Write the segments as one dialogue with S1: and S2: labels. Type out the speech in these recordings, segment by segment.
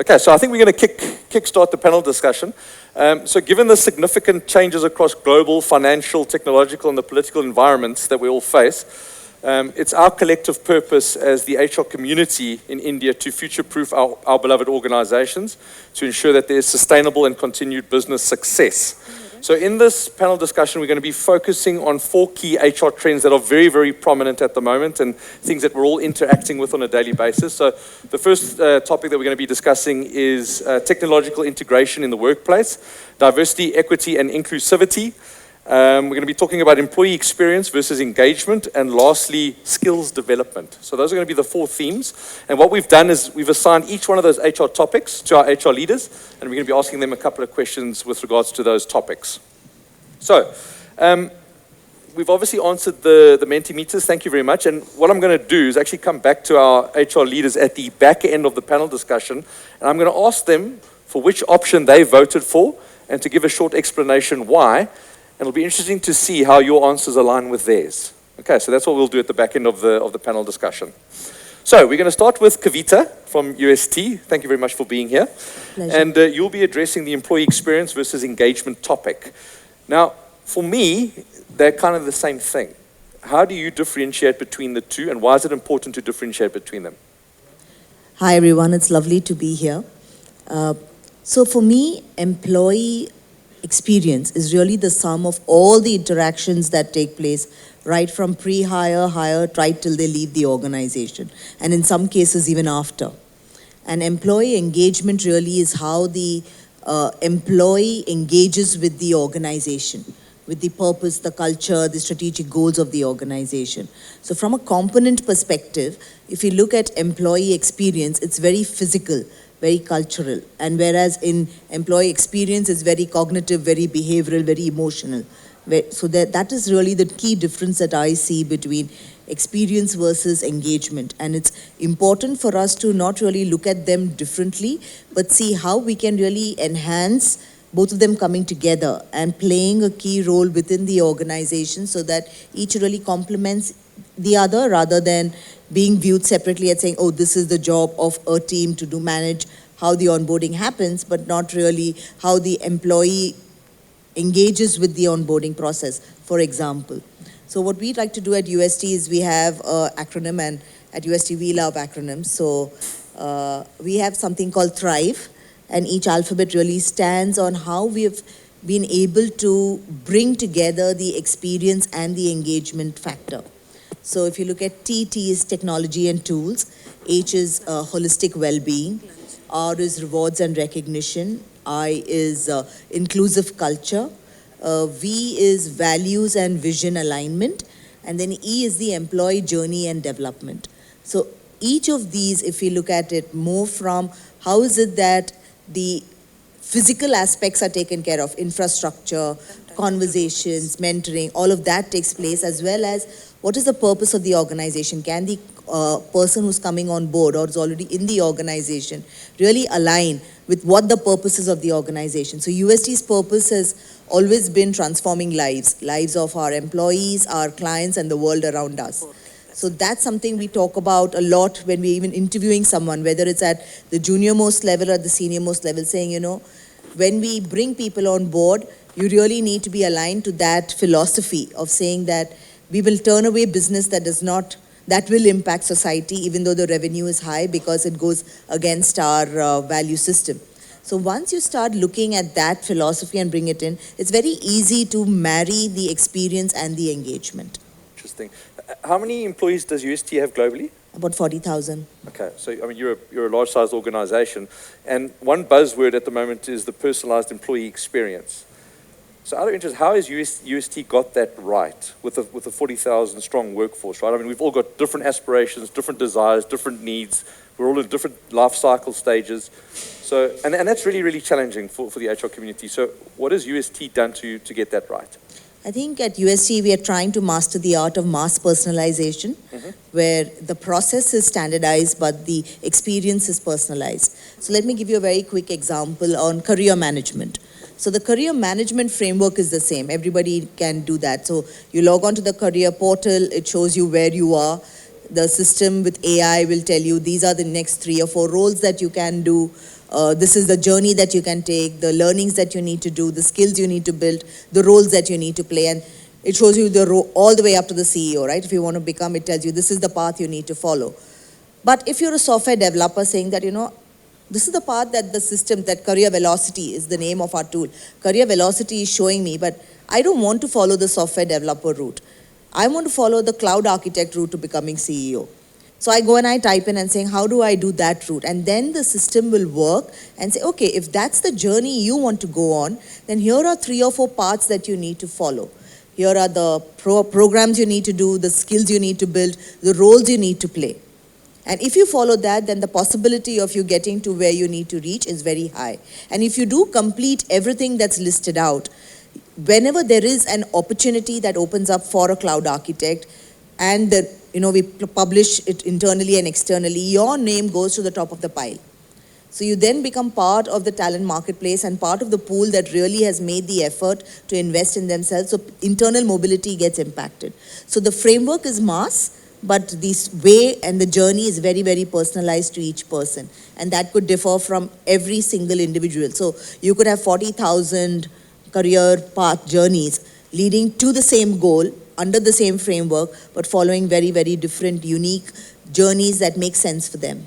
S1: Okay, so I think we're going to kickstart the panel discussion. So given the significant changes across global, financial, technological, and the political environments that we all face, it's our collective purpose as the HR community in India to future-proof our beloved organizations to ensure that there's sustainable and continued business success. So in this panel discussion, we're going to be focusing on 4 key HR trends that are very, very prominent at the moment and things that we're all interacting with on a daily basis. So the first topic that we're going to be discussing is technological integration in the workplace, diversity, equity, and inclusivity. We're going to be talking about employee experience versus engagement, and lastly, skills development. So those are going to be the 4 themes. And what we've done is we've assigned each one of those HR topics to our HR leaders, and we're going to be asking them a couple of questions with regards to those topics. So we've obviously answered the Mentimeters. Thank you very much. And what I'm going to do is actually come back to our HR leaders at the back end of the panel discussion, and I'm going to ask them for which option they voted for and to give a short explanation why. And it'll be interesting to see how your answers align with theirs. Okay, so that's what we'll do at the back end of the panel discussion. So we're going to start with Kavita from UST. Thank you very much for being here.
S2: Pleasure.
S1: And you'll be addressing the employee experience versus engagement topic. Now, for me, they're kind of the same thing. How do you differentiate between the two, and why is it important to differentiate between them?
S2: Hi everyone, it's lovely to be here. So for me, employee experience is really the sum of all the interactions that take place right from pre-hire, hire, right till they leave the organization, and in some cases even after. And employee engagement really is how the employee engages with the organization, with the purpose, the culture, the strategic goals of the organization. So from a component perspective, if you look at employee experience, it's very physical, very cultural, and whereas in employee experience is very cognitive, very behavioral, very emotional. So that is really the key difference that I see between experience versus engagement. And it's important for us to not really look at them differently, but see how we can really enhance both of them coming together and playing a key role within the organization so that each really complements the other rather than being viewed separately and saying, oh, this is the job of a team to manage how the onboarding happens, but not really how the employee engages with the onboarding process, for example. So what we like to do at UST is we have an acronym, and at UST we love acronyms. So we have something called Thrive, and each alphabet really stands on how we have been able to bring together the experience and the engagement factor. So if you look at T is technology and tools, H is holistic well-being, R is rewards and recognition, I is inclusive culture, V is values and vision alignment, and then E is the employee journey and development. So each of these, if you look at it more from how is it that the physical aspects are taken care of, infrastructure, conversations, mentoring, all of that takes place, as well as what is the purpose of the organization? Can the person who's coming on board or is already in the organization really align with what the purposes of the organization? So UST's purpose has always been transforming lives of our employees, our clients, and the world around us. So that's something we talk about a lot when we're even interviewing someone, whether it's at the junior most level or the senior most level, saying, you know, when we bring people on board, you really need to be aligned to that philosophy of saying that we will turn away business that will impact society, even though the revenue is high, because it goes against our value system. So once you start looking at that philosophy and bring it in, it's very easy to marry the experience and the engagement.
S1: Interesting. How many employees does UST have globally?
S2: About 40,000.
S1: Okay, so I mean you're a large-sized organization, and one buzzword at the moment is the personalized employee experience. So out of interest, how has UST got that right with a 40,000 strong workforce, right? I mean, we've all got different aspirations, different desires, different needs. We're all in different life cycle stages. So, and that's really, really challenging for the HR community. So what has UST done to get that right?
S2: I think at UST we are trying to master the art of mass personalization, where the process is standardized but the experience is personalized. So let me give you a very quick example on career management. So the career management framework is the same. Everybody can do that. So you log on to the career portal, it shows you where you are. The system with AI will tell you these are the next 3 or 4 roles that you can do. This is the journey that you can take, the learnings that you need to do, the skills you need to build, the roles that you need to play. And it shows you the all the way up to the CEO, right? If you want to become, it tells you this is the path you need to follow. But if you're a software developer saying that, this is the path that the system, that Career Velocity is the name of our tool. Career Velocity is showing me, but I don't want to follow the software developer route. I want to follow the cloud architect route to becoming CEO. So I go and I type in and saying, how do I do that route? And then the system will work and say, okay, if that's the journey you want to go on, then here are 3 or 4 paths that you need to follow. Here are the programs you need to do, the skills you need to build, the roles you need to play. And if you follow that, then the possibility of you getting to where you need to reach is very high. And if you do complete everything that's listed out, whenever there is an opportunity that opens up for a cloud architect, and we publish it internally and externally, your name goes to the top of the pile. So you then become part of the talent marketplace and part of the pool that really has made the effort to invest in themselves. So internal mobility gets impacted. So the framework is mass, but this way and the journey is very, very personalized to each person. And that could differ from every single individual. So you could have 40,000 career path journeys leading to the same goal under the same framework, but following very, very different, unique journeys that make sense for them.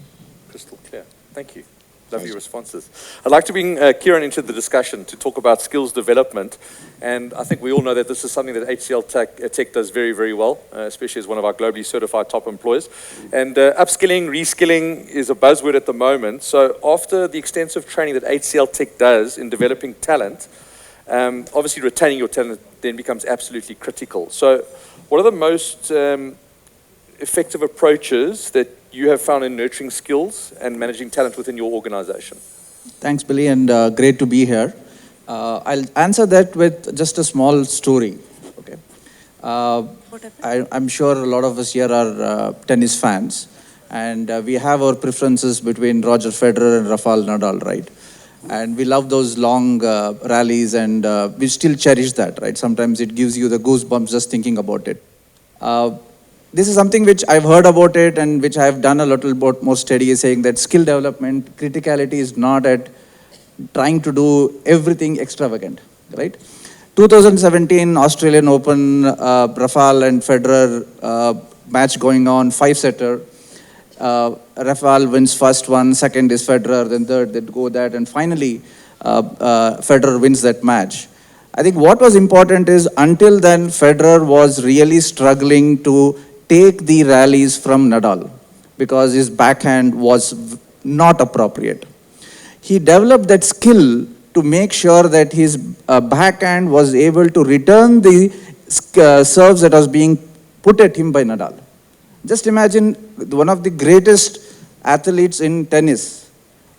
S1: Crystal clear. Thank you. Lovely responses. I'd like to bring Kieran into the discussion to talk about skills development. And I think we all know that this is something that HCL Tech does very, very well, especially as one of our globally certified top employers. And upskilling, reskilling is a buzzword at the moment. So after the extensive training that HCL Tech does in developing talent, obviously retaining your talent then becomes absolutely critical. So what are the most effective approaches that you have found in nurturing skills and managing talent within your organization?
S3: Thanks, Billy, and great to be here. I'll answer that with just a small story. Okay. I'm sure a lot of us here are tennis fans, and we have our preferences between Roger Federer and Rafael Nadal, right? And we love those long rallies, and we still cherish that, right? Sometimes it gives you the goosebumps just thinking about it. This is something which I've heard about it and which I've done a little bit more study, saying that skill development, criticality is not at trying to do everything extravagant, right? 2017 Australian Open, Rafael and Federer match going on, 5-setter. Rafael wins first one, second is Federer, then third, then go that, and finally Federer wins that match. I think what was important is until then Federer was really struggling to take the rallies from Nadal because his backhand was not appropriate. He developed that skill to make sure that his backhand was able to return the serves that was being put at him by Nadal. Just imagine one of the greatest athletes in tennis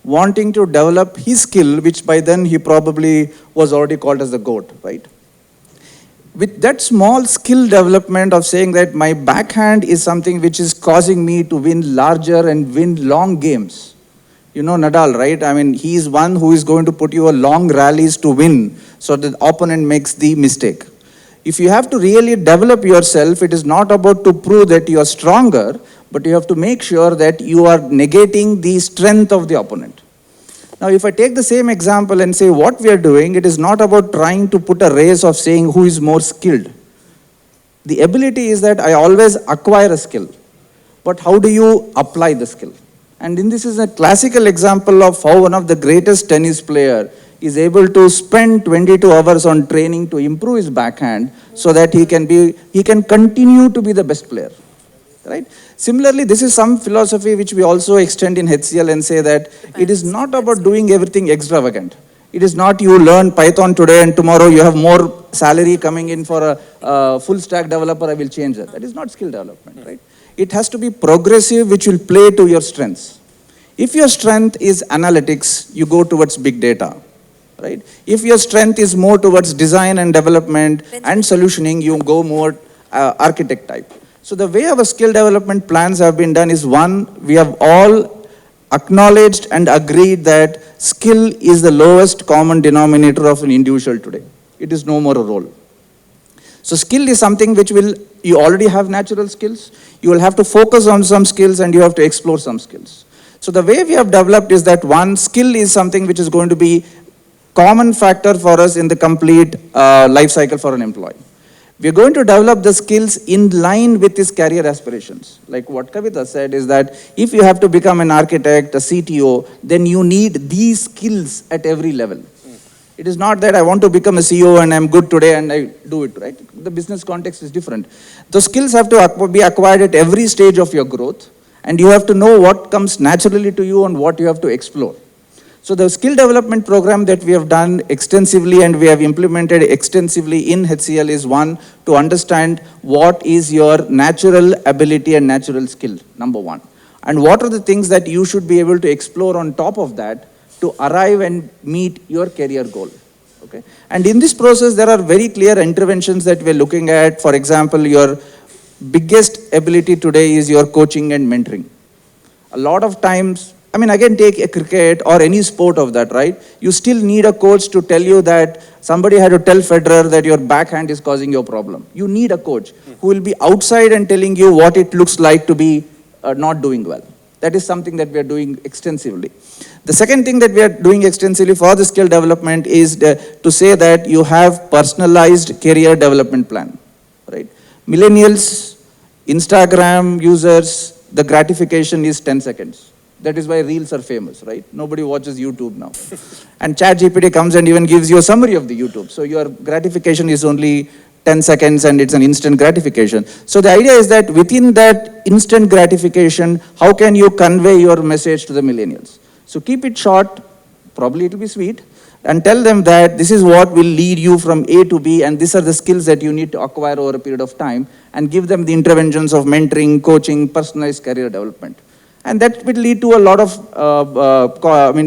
S3: wanting to develop his skill, which by then he probably was already called as the GOAT, right? With that small skill development of saying that my backhand is something which is causing me to win larger and win long games. You know Nadal, right? I mean, he is one who is going to put you a long rallies to win so the opponent makes the mistake. If you have to really develop yourself, it is not about to prove that you are stronger, but you have to make sure that you are negating the strength of the opponent. Now, if I take the same example and say what we are doing, it is not about trying to put a race of saying who is more skilled. The ability is that I always acquire a skill, but how do you apply the skill? And this is a classical example of how one of the greatest tennis player is able to spend 22 hours on training to improve his backhand so that he can continue to be the best player, right? Similarly, this is some philosophy which we also extend in HCL and say that it is not about doing everything extravagant. It is not you learn Python today and tomorrow you have more salary coming in for a full stack developer, I will change that. That is not skill development, right? It has to be progressive, which will play to your strengths. If your strength is analytics, you go towards big data, right? If your strength is more towards design and development and solutioning, you go more architect type. So the way our skill development plans have been done is one, we have all acknowledged and agreed that skill is the lowest common denominator of an individual today. It is no more a role. So skill is something which you already have natural skills, you will have to focus on some skills and you have to explore some skills. So the way we have developed is that one skill is something which is going to be common factor for us in the complete life cycle for an employee. We are going to develop the skills in line with his career aspirations. Like what Kavita said is that if you have to become an architect, a CTO, then you need these skills at every level. It is not that I want to become a CEO and I'm good today and I do it, right? The business context is different. Those skills have to be acquired at every stage of your growth, and you have to know what comes naturally to you and what you have to explore. So the skill development program that we have done extensively and we have implemented extensively in HCL is one, to understand what is your natural ability and natural skill, number one. And what are the things that you should be able to explore on top of that to arrive and meet your career goal. Okay? And in this process, there are very clear interventions that we're looking at. For example, your biggest ability today is your coaching and mentoring. A lot of times, I mean, again, take a cricket or any sport of that, right? You still need a coach to tell you that somebody had to tell Federer that your backhand is causing your problem. You need a coach who will be outside and telling you what it looks like to be not doing well. That is something that we are doing extensively. The second thing that we are doing extensively for the skill development is to say that you have personalized career development plan, right? Millennials, Instagram users, the gratification is 10 seconds. That is why Reels are famous, right? Nobody watches YouTube now. And ChatGPT comes and even gives you a summary of the YouTube. So your gratification is only 10 seconds and it's an instant gratification. So the idea is that within that instant gratification, how can you convey your message to the millennials? So keep it short, probably it will be sweet, and tell them that this is what will lead you from A to B and these are the skills that you need to acquire over a period of time, and give them the interventions of mentoring, coaching, personalized career development. And that will lead to a lot of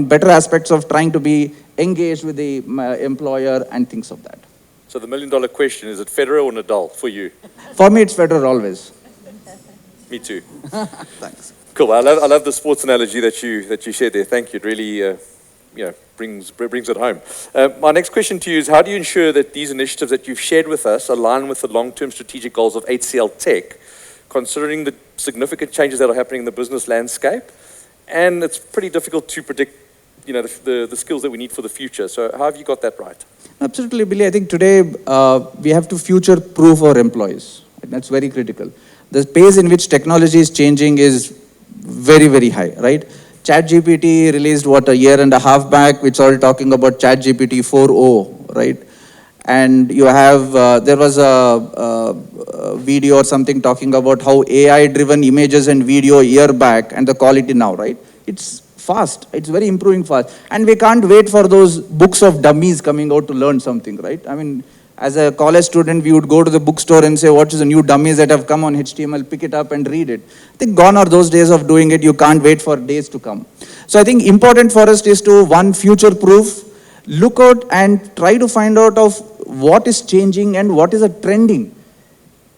S3: better aspects of trying to be engaged with the employer and things of that.
S1: So the million-dollar question, is it Federer or Nadal for you?
S3: For me, it's Federer always.
S1: Me too.
S3: Thanks.
S1: Cool. I love the sports analogy that you shared there. Thank you. It really brings it home. My next question to you is, how do you ensure that these initiatives that you've shared with us align with the long-term strategic goals of HCL Tech, considering the significant changes that are happening in the business landscape? And it's pretty difficult to predict, the skills that we need for the future. So how have you got that right?
S3: Absolutely, Billy. I think today we have to future-proof our employees. That's very critical. The pace in which technology is changing is very, very high, right? ChatGPT released, a year and a half back, which all talking about ChatGPT 4.0, right? And you have, there was a video or something talking about how AI-driven images and video a year back and the quality now, right? It's fast. It's very improving fast. And we can't wait for those books of dummies coming out to learn something, right? I mean, as a college student, we would go to the bookstore and say, what is the new dummies that have come on HTML, pick it up and read it. I think gone are those days of doing it. You can't wait for days to come. So I think important for us is to, one, future-proof, look out and try to find out of what is changing and what is a trending.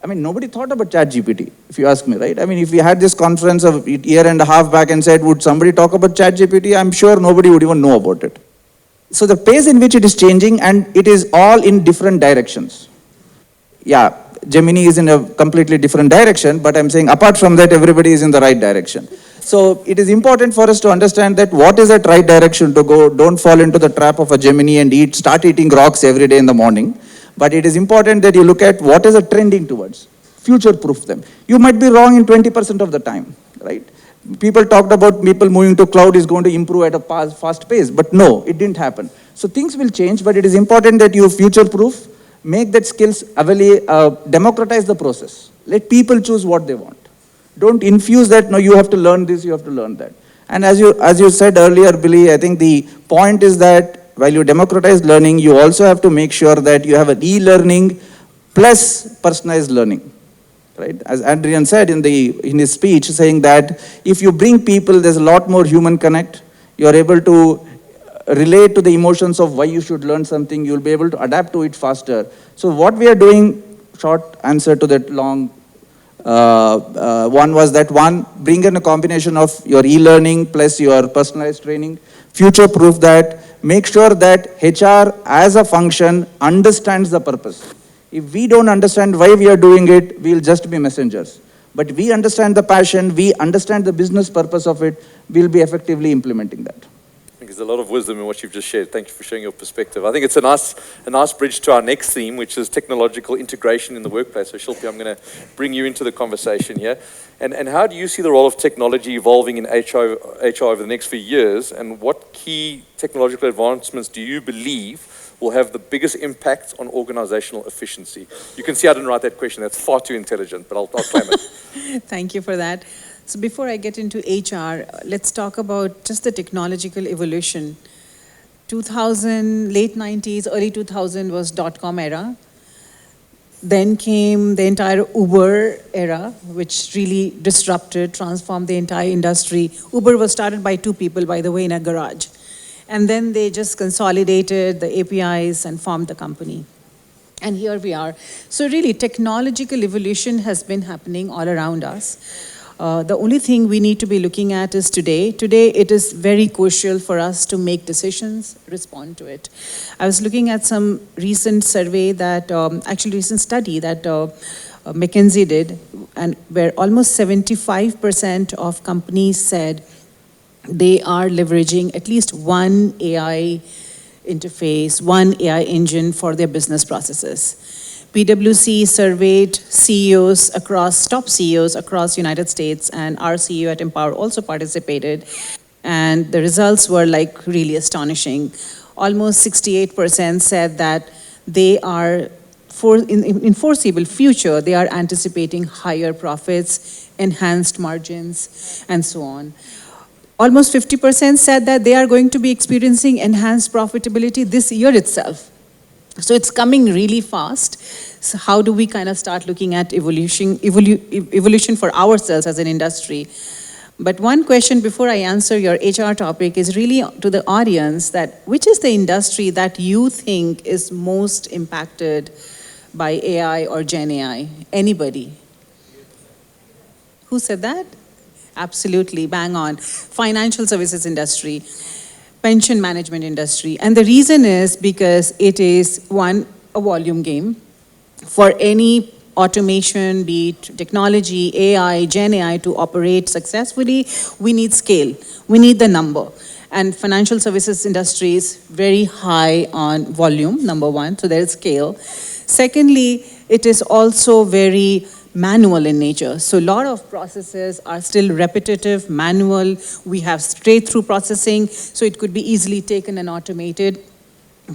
S3: I mean, nobody thought about ChatGPT, if you ask me, right? I mean, if we had this conference a year and a half back and said, would somebody talk about ChatGPT? I'm sure nobody would even know about it. So the pace in which it is changing, and it is all in different directions. Yeah, Gemini is in a completely different direction, but I'm saying apart from that, everybody is in the right direction. So it is important for us to understand that what is that right direction to go. Don't fall into the trap of a Gemini and start eating rocks every day in the morning. But it is important that you look at what is a trending towards. Future-proof them. You might be wrong in 20% of the time, right? People talked about people moving to cloud is going to improve at a fast pace, but no, it didn't happen. So things will change, but it is important that you future-proof, make that skills available, democratize the process. Let people choose what they want. Don't infuse that, no, you have to learn this, you have to learn that. And as you said earlier, Billy, I think the point is that while you democratize learning, you also have to make sure that you have an e-learning plus personalized learning. Right? As Adrian said in his speech, saying that if you bring people, there's a lot more human connect. You're able to relate to the emotions of why you should learn something. You'll be able to adapt to it faster. So what we are doing, short answer to that long one was that, one, bring in a combination of your e-learning plus your personalized training. Future-proof that. Make sure that HR as a function understands the purpose. If we don't understand why we are doing it, we'll just be messengers. But we understand the passion, we understand the business purpose of it, we'll be effectively implementing that.
S1: I think there's a lot of wisdom in what you've just shared. Thank you for sharing your perspective. I think it's a nice bridge to our next theme, which is technological integration in the workplace. So Shilpi, I'm going to bring you into the conversation here. And how do you see the role of technology evolving in HR over the next few years? And what key technological advancements do you believe will have the biggest impact on organizational efficiency? You can see I didn't write that question. That's far too intelligent, but I'll claim it.
S4: Thank you for that. So before I get into HR, let's talk about just the technological evolution. 2000, late 90s, early 2000 was dot-com era. Then came the entire Uber era, which really disrupted, transformed the entire industry. Uber was started by two people, by the way, in a garage. And then they just consolidated the APIs and formed the company. And here we are. So really, technological evolution has been happening all around us. The only thing we need to be looking at is today. Today, it is very crucial for us to make decisions, respond to it. I was looking at some recent survey that, recent study that McKinsey did, and where almost 75% of companies said they are leveraging at least one AI interface, one AI engine for their business processes. PwC surveyed CEOs across, top CEOs across United States, and our CEO at Empower also participated. And the results were like really astonishing. Almost 68% said that they are, in foreseeable future, they are anticipating higher profits, enhanced margins, and so on. Almost 50% said that they are going to be experiencing enhanced profitability this year itself. So it's coming really fast. So how do we kind of start looking at evolution for ourselves as an industry? But one question before I answer your HR topic is really to the audience, that which is the industry that you think is most impacted by AI or Gen AI? Anybody? Who said that? Absolutely, bang on. Financial services industry, pension management industry. And the reason is because it is, one, a volume game. For any automation, be it technology, AI, Gen AI, to operate successfully, we need scale. We need the number. And financial services industry is very high on volume, number one, so there is scale. Secondly, it is also very manual in nature. So a lot of processes are still repetitive, manual. We have straight-through processing, so it could be easily taken and automated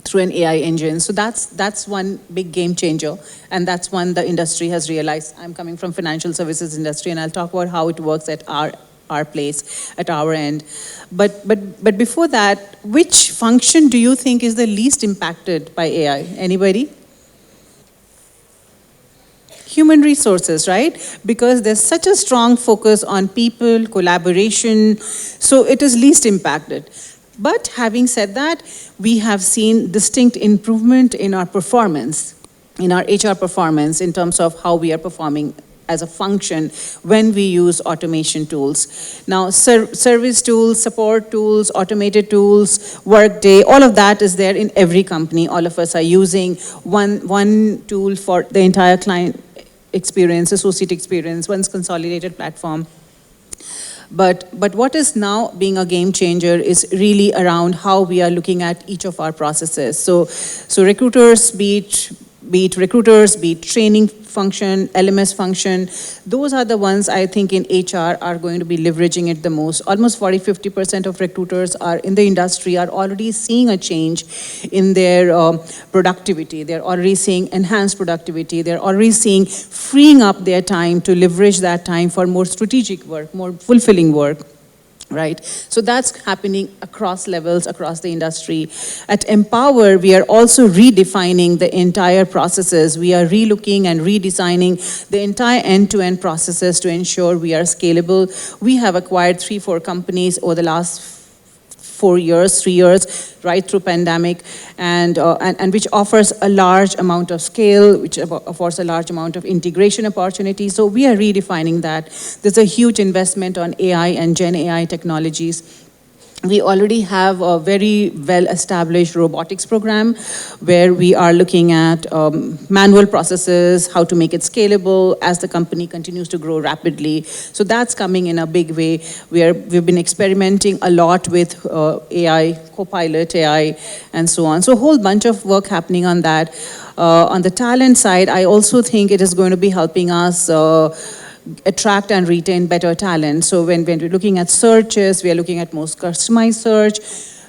S4: through an AI engine. So that's one big game changer, and that's one the industry has realized. I'm coming from financial services industry, and I'll talk about how it works at our place, at our end. But before that, which function do you think is the least impacted by AI? Anybody? Human resources, right? Because there's such a strong focus on people, collaboration, so it is least impacted. But having said that, we have seen distinct improvement in our performance, in our HR performance, in terms of how we are performing as a function when we use automation tools. Now, service tools, support tools, automated tools, Workday, all of that is there in every company. All of us are using one tool for the entire client experience, associate experience, one's consolidated platform. But what is now being a game changer is really around how we are looking at each of our processes. So recruiters, be it recruiters, be it training function, LMS function, those are the ones I think in HR are going to be leveraging it the most. Almost 40-50% of recruiters are in the industry are already seeing a change in their productivity. They're already seeing enhanced productivity. They're already seeing freeing up their time to leverage that time for more strategic work, more fulfilling work. Right? So that's happening across levels, across the industry. At Empower, we are also redefining the entire processes. We are relooking and redesigning the entire end-to-end processes to ensure we are scalable. We have acquired 3-4 companies over the last 3 years, right through pandemic, and which offers a large amount of scale, which offers a large amount of integration opportunity. So we are redefining that. There's a huge investment on AI and Gen AI technologies. We already have a very well-established robotics program where we are looking at manual processes, how to make it scalable as the company continues to grow rapidly. So that's coming in a big way. We've been experimenting a lot with AI, Copilot AI, and so on. So a whole bunch of work happening on that. On the talent side, I also think it is going to be helping us attract and retain better talent. So when we're looking at searches, we are looking at most customized search,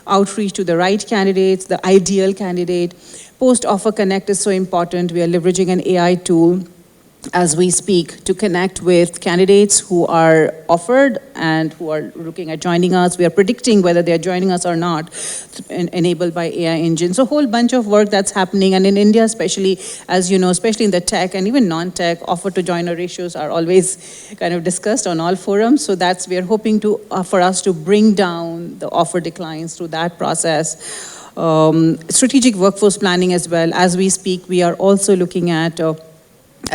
S4: outreach to the right candidates, the ideal candidate. Post-offer connect is so important. We are leveraging an AI tool as we speak to connect with candidates who are offered and who are looking at joining us. We are predicting whether they're joining us or not, enabled by AI engine. So a whole bunch of work that's happening. And in India, especially, as you know, especially in the tech and even non-tech, offer to joiner ratios are always kind of discussed on all forums. So that's, we are hoping to, for us to bring down the offer declines through that process. Strategic workforce planning as well. As we speak, we are also looking at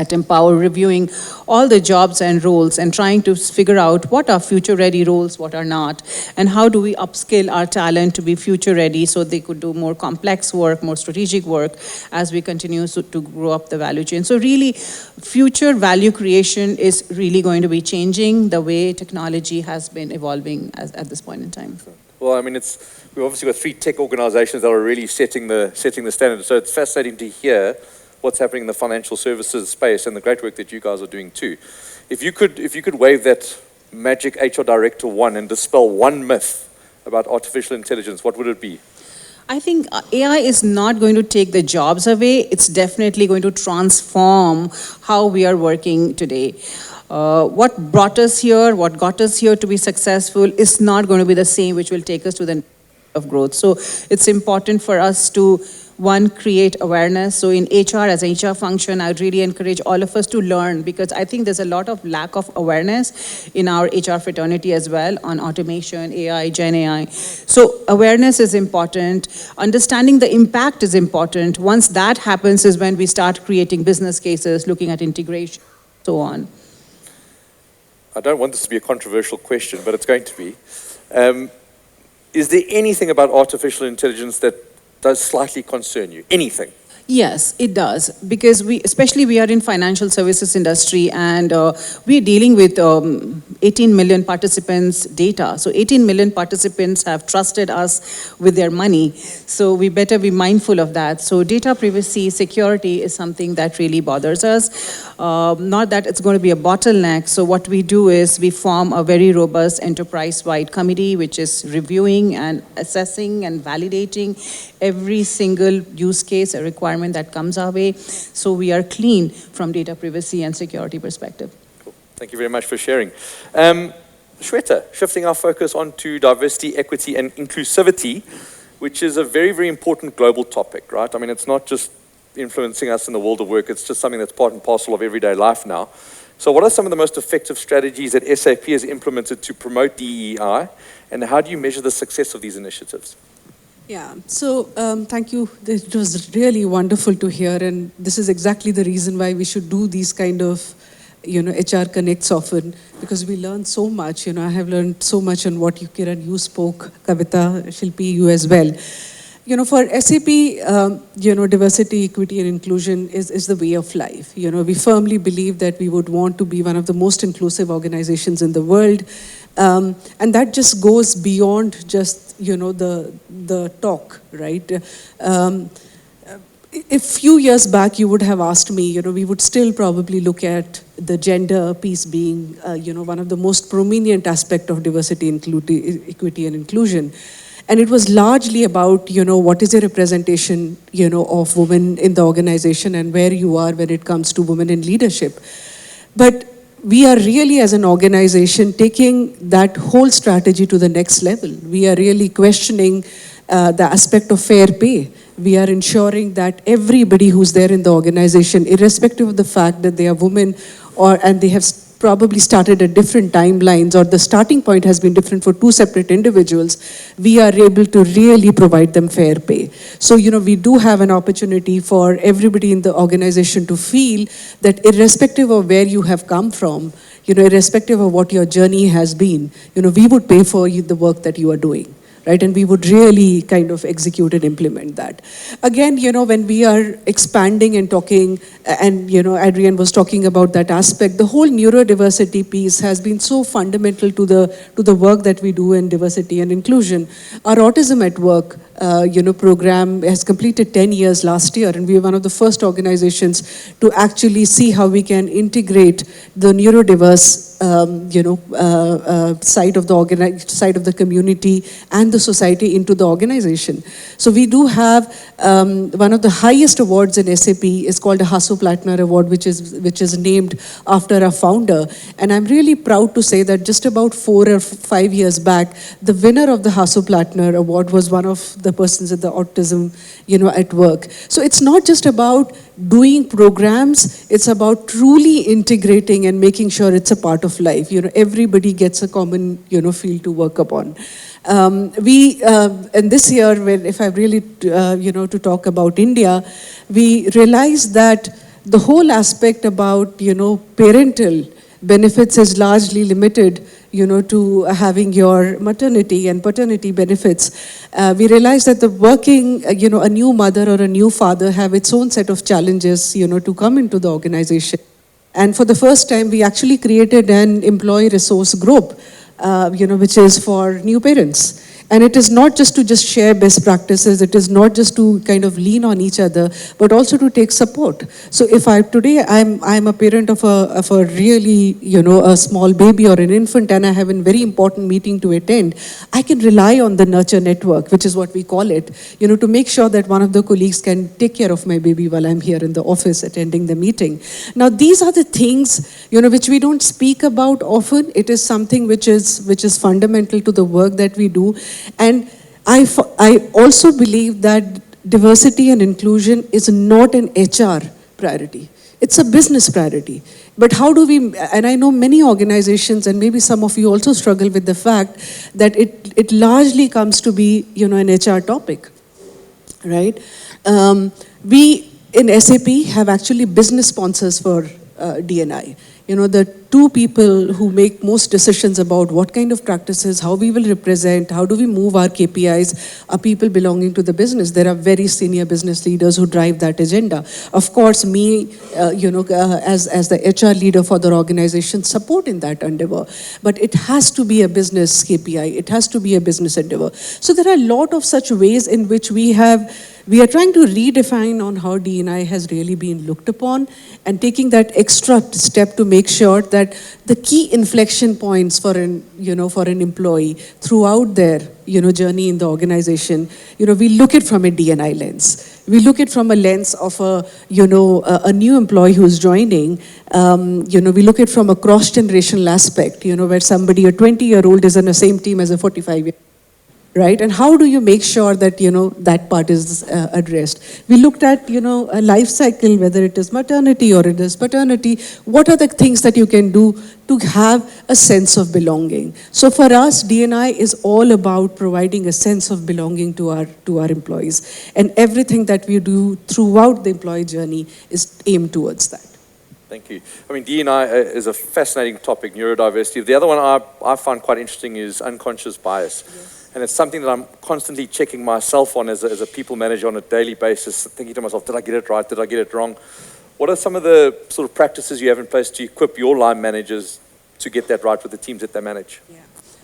S4: Empower, reviewing all the jobs and roles and trying to figure out what are future-ready roles, what are not, and how do we upskill our talent to be future-ready so they could do more complex work, more strategic work as we continue to grow up the value chain. So really, future value creation is really going to be changing the way technology has been evolving at this point in time.
S1: Well, I mean, we've obviously got 3 tech organizations that are really setting the standard. So it's fascinating to hear what's happening in the financial services space and the great work that you guys are doing too. If you could wave that magic HR Director wand and dispel one myth about artificial intelligence, what would it be?
S4: I think AI is not going to take the jobs away. It's definitely going to transform how we are working today. What brought us here, what got us here to be successful is not going to be the same which will take us to the of growth. So it's important for us to, one, create awareness. So in HR, as an HR function, I would really encourage all of us to learn, because I think there's a lot of lack of awareness in our HR fraternity as well on automation, AI, Gen AI. So awareness is important. Understanding the impact is important. Once that happens is when we start creating business cases, looking at integration, so on.
S1: I don't want this to be a controversial question, but it's going to be. Is there anything about artificial intelligence that does slightly concern you? Anything?
S4: Yes, it does, because especially we are in financial services industry, and we're dealing with 18 million participants' data. So 18 million participants have trusted us with their money. So we better be mindful of that. So data privacy, security is something that really bothers us. Not that it's going to be a bottleneck. So what we do is we form a very robust enterprise-wide committee which is reviewing and assessing and validating every single use case, a requirement that comes our way. So we are clean from data privacy and security perspective.
S1: Cool. Thank you very much for sharing. Shweta, shifting our focus onto diversity, equity, and inclusivity, which is a very, very important global topic, right? I mean, it's not just influencing us in the world of work, it's just something that's part and parcel of everyday life now. So what are some of the most effective strategies that SAP has implemented to promote DEI, and how do you measure the success of these initiatives?
S5: Yeah, so thank you. It was really wonderful to hear, and this is exactly the reason why we should do these kind of, HR Connects often, because we learn so much. I have learned so much on what Kiran, you spoke, Kavita, Shilpi, you as well. For SAP, diversity, equity, and inclusion is the way of life. We firmly believe that we would want to be one of the most inclusive organizations in the world. And that just goes beyond just, the talk, right? A few years back, you would have asked me, we would still probably look at the gender piece being, one of the most prominent aspect of diversity, equity, and inclusion. And it was largely about, what is a representation, of women in the organization and where you are when it comes to women in leadership. But we are really, as an organization, taking that whole strategy to the next level. We are really questioning the aspect of fair pay. We are ensuring that everybody who's there in the organization, irrespective of the fact that they are women and they have probably started at different timelines, or the starting point has been different for two separate individuals, we are able to really provide them fair pay. So, we do have an opportunity for everybody in the organization to feel that irrespective of where you have come from, irrespective of what your journey has been, we would pay for you the work that you are doing. right? And we would really kind of execute and implement that. Again, when we are expanding and talking, and, Adrian was talking about that aspect, the whole neurodiversity piece has been so fundamental to the work that we do in diversity and inclusion. Our Autism at Work, program has completed 10 years last year, and we are one of the first organizations to actually see how we can integrate the neurodiverse side of the community and the society into the organization. So we do have one of the highest awards in SAP is called a Hasso Plattner Award, which is named after our founder. And I'm really proud to say that just about 4 or 5 years back, the winner of the Hasso Plattner Award was one of the persons at the Autism, at Work. So it's not just about doing programs, it's about truly integrating and making sure it's a part of life. Everybody gets a common, field to work upon. And this year, if I really, to talk about India, we realized that the whole aspect about, parental benefits is largely limited, to having your maternity and paternity benefits. We realized that the working, a new mother or a new father have its own set of challenges, to come into the organization. And for the first time, we actually created an employee resource group, which is for new parents. And it is not just to share best practices, it is not just to kind of lean on each other, but also to take support. So if today I'm a parent of a really, a small baby or an infant, and I have a very important meeting to attend, I can rely on the nurture network, which is what we call it, to make sure that one of the colleagues can take care of my baby while I'm here in the office attending the meeting. Now, these are the things, which we don't speak about often. It is something which is fundamental to the work that we do. And I also believe that diversity and inclusion is not an HR priority. It's a business priority. But how do we, and I know many organizations, and maybe some of you also struggle with the fact that it largely comes to be, an HR topic, right? We in SAP have actually business sponsors for D&I. The two people who make most decisions about what kind of practices, how we will represent, how do we move our KPIs, are people belonging to the business. There are very senior business leaders who drive that agenda. Of course, me, as the HR leader for the organization, support in that endeavor. But it has to be a business KPI. It has to be a business endeavor. So there are a lot of such ways in which we are trying to redefine on how D&I has really been looked upon, and taking that extra step to make sure that the key inflection points for an employee throughout their, journey in the organization, we look at from a D&I lens. We look at from a lens of a new employee who's joining. We look at from a cross-generational aspect, where somebody, a 20-year-old is in the same team as a 45-year-old. Right? And how do you make sure that, that part is addressed? We looked at, a life cycle, whether it is maternity or it is paternity. What are the things that you can do to have a sense of belonging? So for us, D&I is all about providing a sense of belonging to our employees. And everything that we do throughout the employee journey is aimed towards that.
S1: Thank you. I mean, D&I is a fascinating topic, neurodiversity. The other one I find quite interesting is unconscious bias. Yes. And it's something that I'm constantly checking myself on as a people manager on a daily basis, thinking to myself, did I get it right? Did I get it wrong? What are some of the sort of practices you have in place to equip your line managers to get that right with the teams that they manage?
S5: Yeah.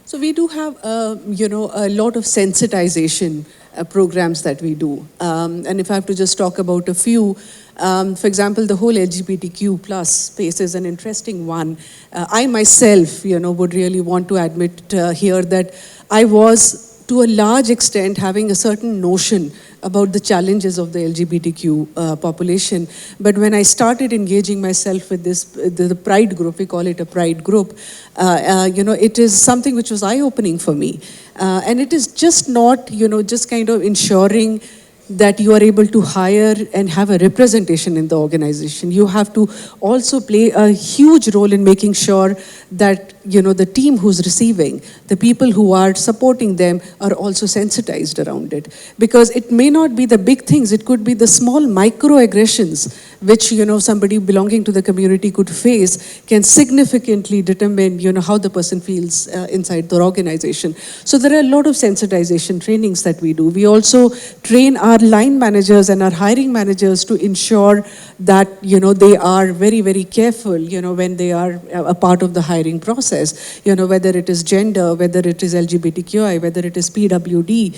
S5: So we do have, a lot of sensitization programs that we do. And if I have to just talk about a few, for example, the whole LGBTQ plus space is an interesting one. I myself, would really want to admit here that I was, to a large extent, having a certain notion about the challenges of the LGBTQ population. But when I started engaging myself with the Pride group, we call it a Pride group, it is something which was eye-opening for me. And it is just not, just kind of ensuring that you are able to hire and have a representation in the organization. You have to also play a huge role in making sure that, the team who's receiving, the people who are supporting them are also sensitized around it. Because it may not be the big things, it could be the small microaggressions which, somebody belonging to the community could face can significantly determine, how the person feels inside their organization. So there are a lot of sensitization trainings that we do. We also train our line managers and our hiring managers to ensure that, they are very, very careful, when they are a part of the hiring process, whether it is gender, whether it is LGBTQI, whether it is PWD,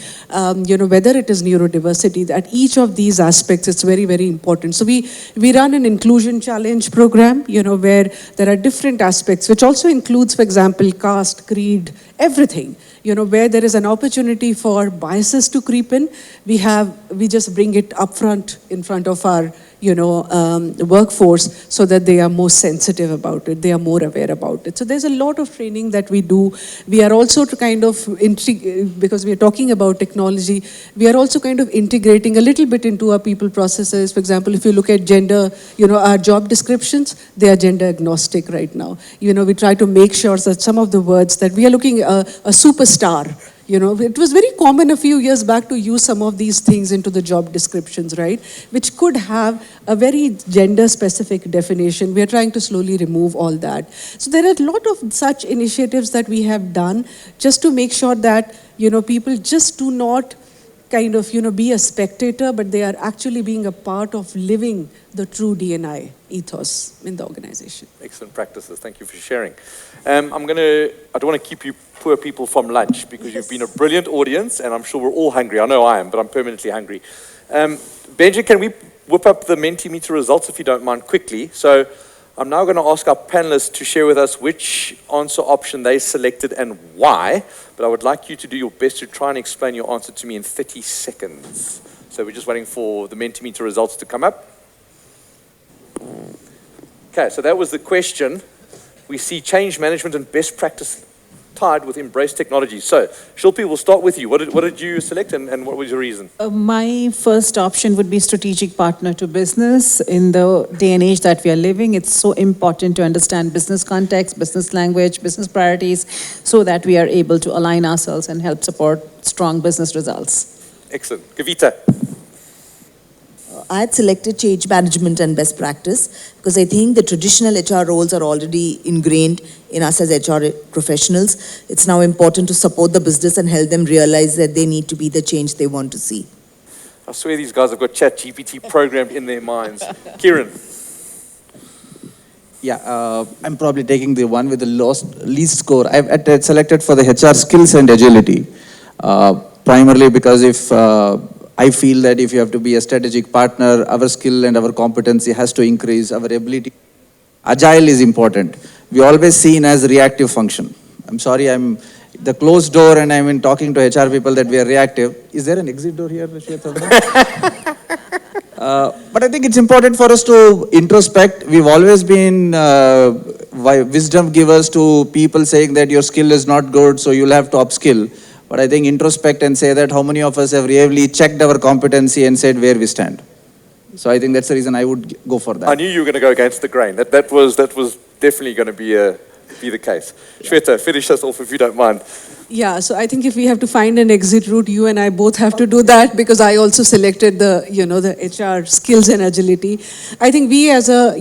S5: whether it is neurodiversity. At each of these aspects, it's very, very important. So we run an inclusion challenge program, where there are different aspects, which also includes, for example, caste, creed, everything. Where there is an opportunity for biases to creep in, we just bring it up front in front of our, workforce so that they are more sensitive about it, they are more aware about it. So there's a lot of training that we do. We are also to kind of, because we are talking about technology, we are also kind of integrating a little bit into our people processes. For example, if you look at gender, our job descriptions, they are gender agnostic right now. We try to make sure that some of the words that we are looking a superstar. It was very common a few years back to use some of these things into the job descriptions, right? Which could have a very gender-specific definition. We are trying to slowly remove all that. So there are a lot of such initiatives that we have done just to make sure that, people just do not kind of, be a spectator, but they are actually being a part of living the true D&I ethos in the organization.
S1: Excellent practices. Thank you for sharing. I don't want to keep you poor people from lunch because you've been a brilliant audience and I'm sure we're all hungry. I know I am, but I'm permanently hungry. Benji, can we whip up the Mentimeter results if you don't mind quickly? So I'm now going to ask our panelists to share with us which answer option they selected and why, but I would like you to do your best to try and explain your answer to me in 30 seconds. So we're just waiting for the Mentimeter results to come up. Okay, so that was the question. We see change management and best practice tied with embrace technology. So, Shilpi, we'll start with you. What did you select and what was your reason?
S4: My first option would be strategic partner to business. In the day and age that we are living, it's so important to understand business context, business language, business priorities, so that we are able to align ourselves and help support strong business results.
S1: Excellent. Kavita.
S2: I had selected change management and best practice because I think the traditional HR roles are already ingrained in us as HR professionals. It's now important to support the business and help them realize that they need to be the change they want to see.
S1: I swear these guys have got ChatGPT programmed in their minds. Kieran.
S3: Yeah, I'm probably taking the one with the least score. I've selected for the HR skills and agility, primarily because if I feel that if you have to be a strategic partner, our skill and our competency has to increase, our ability. Agile is important. We always seen as reactive function. I'm sorry, I'm the closed door and I'm talking to HR people that we are reactive. Is there an exit door here, Shweta? But I think it's important for us to introspect. We've always been wisdom givers to people saying that your skill is not good, so you'll have to upskill. But I think introspect and say that how many of us have really checked our competency and said where we stand. So I think that's the reason I would go for that.
S1: I knew you were going to go against the grain. That was definitely going to be the case. Shweta, finish us off if you don't mind.
S5: Yeah, so I think if we have to find an exit route, you and I both have to do that because I also selected the HR skills and agility. I think we as a,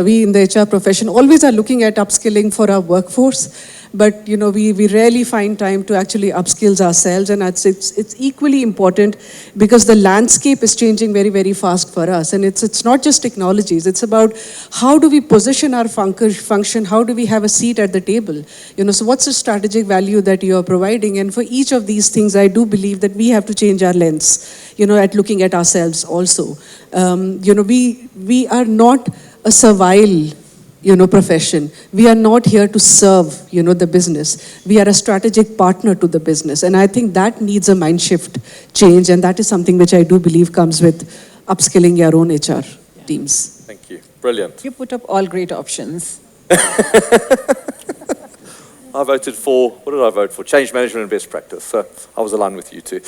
S5: we in the HR profession always are looking at upskilling for our workforce. But, we rarely find time to actually upskill ourselves. And it's equally important because the landscape is changing very, very fast for us. And it's not just technologies. It's about how do we position our function? How do we have a seat at the table? So what's the strategic value that you are providing? And for each of these things, I do believe that we have to change our lens, at looking at ourselves also. We are not a servile profession. We are not here to serve, the business. We are a strategic partner to the business. And I think that needs a mind shift change. And that is something which I do believe comes with upskilling your own HR teams.
S1: Thank you. Brilliant.
S4: You put up all great options.
S1: I voted for, what did I vote for? Change management and best practice. So I was aligned with you too.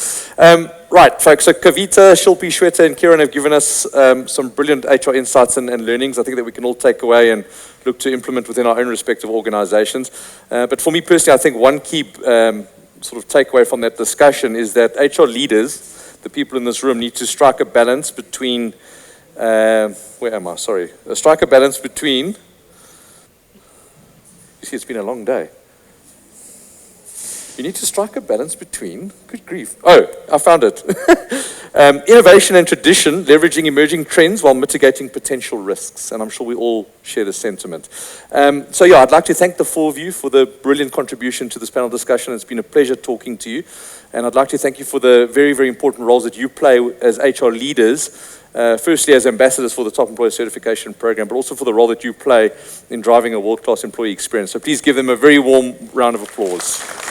S1: Right, folks, so Kavita, Shilpi, Shweta, and Kieran have given us some brilliant HR insights and learnings I think that we can all take away and look to implement within our own respective organizations. But for me personally, I think one key sort of takeaway from that discussion is that HR leaders, the people in this room, need to strike a balance between, where am I? Sorry. Strike a balance between, you see, it's been a long day. You need to strike a balance between, good grief. Oh, I found it. Innovation and tradition, leveraging emerging trends while mitigating potential risks. And I'm sure we all share the sentiment. So yeah, I'd like to thank the four of you for the brilliant contribution to this panel discussion. It's been a pleasure talking to you. And I'd like to thank you for the very, very important roles that you play as HR leaders. Firstly, as ambassadors for the Top Employer Certification Program, but also for the role that you play in driving a world-class employee experience. So please give them a very warm round of applause.